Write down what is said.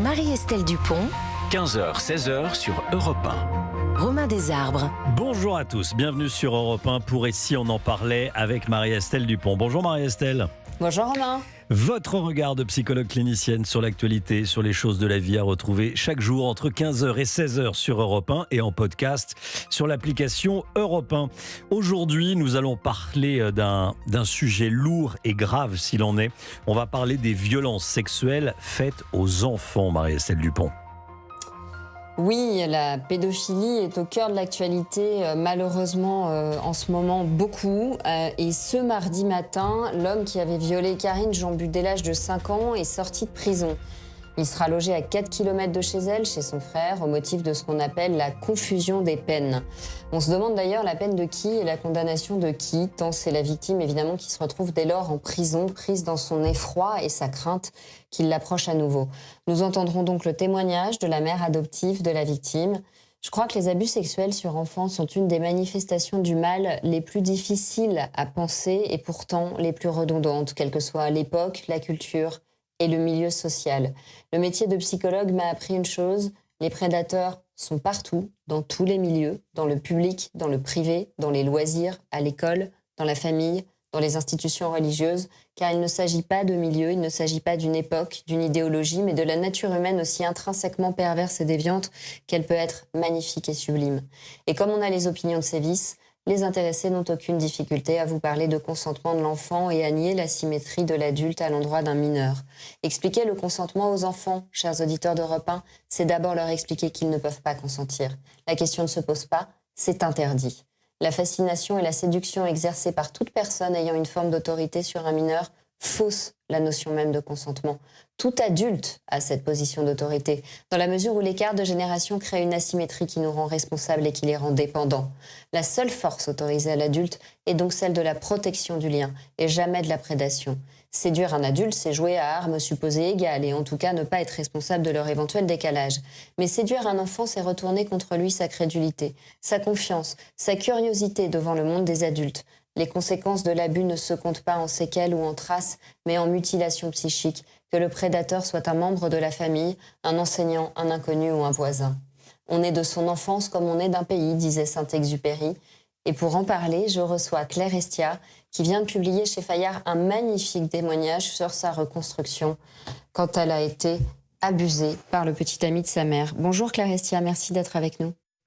Marie-Estelle Dupont, 15h-16h sur Europe 1. Romain Desarbres. Bonjour à tous, bienvenue sur Europe 1 pour Et si on en parlait avec Marie-Estelle Dupont. Bonjour Marie-Estelle. Bonjour Romain. Votre regard de psychologue clinicienne sur l'actualité, sur les choses de la vie à retrouver chaque jour entre 15h et 16h sur Europe 1 et en podcast sur l'application Europe 1. Aujourd'hui, nous allons parler d'un sujet lourd et grave s'il en est. On va parler des violences sexuelles faites aux enfants, Marie-Estelle Dupont. Oui, la pédophilie est au cœur de l'actualité, malheureusement en ce moment beaucoup. Et ce mardi matin, l'homme qui avait violé Karine Jeanbu dès l'âge de 5 ans est sorti de prison. Il sera logé à 4 km de chez elle, chez son frère, au motif de ce qu'on appelle la confusion des peines. On se demande d'ailleurs la peine de qui et la condamnation de qui, tant c'est la victime évidemment qui se retrouve dès lors en prison, prise dans son effroi et sa crainte qu'il l'approche à nouveau. Nous entendrons donc le témoignage de la mère adoptive de la victime. Je crois que les abus sexuels sur enfants sont une des manifestations du mal les plus difficiles à penser et pourtant les plus redondantes, quelle que soit l'époque, la culture et le milieu social. Le métier de psychologue m'a appris une chose, les prédateurs sont partout, dans tous les milieux, dans le public, dans le privé, dans les loisirs, à l'école, dans la famille, dans les institutions religieuses, car il ne s'agit pas de milieu, il ne s'agit pas d'une époque, d'une idéologie, mais de la nature humaine aussi intrinsèquement perverse et déviante qu'elle peut être magnifique et sublime. Et comme on a les opinions de sévices, les intéressés n'ont aucune difficulté à vous parler de consentement de l'enfant et à nier la symétrie de l'adulte à l'endroit d'un mineur. Expliquer le consentement aux enfants, chers auditeurs d'Europe 1, c'est d'abord leur expliquer qu'ils ne peuvent pas consentir. La question ne se pose pas, c'est interdit. La fascination et la séduction exercées par toute personne ayant une forme d'autorité sur un mineur fausse la notion même de consentement. Tout adulte a cette position d'autorité, dans la mesure où l'écart de génération crée une asymétrie qui nous rend responsables et qui les rend dépendants. La seule force autorisée à l'adulte est donc celle de la protection du lien, et jamais de la prédation. Séduire un adulte, c'est jouer à armes supposées égales, et en tout cas ne pas être responsable de leur éventuel décalage. Mais séduire un enfant, c'est retourner contre lui sa crédulité, sa confiance, sa curiosité devant le monde des adultes. Les conséquences de l'abus ne se comptent pas en séquelles ou en traces, mais en mutilation psychique, que le prédateur soit un membre de la famille, un enseignant, un inconnu ou un voisin. On est de son enfance comme on est d'un pays, disait Saint-Exupéry. Et pour en parler, je reçois Claire Estia, qui vient de publier chez Fayard un magnifique témoignage sur sa reconstruction quand elle a été abusée par le petit ami de sa mère. Bonjour Claire Estia, merci d'être avec nous.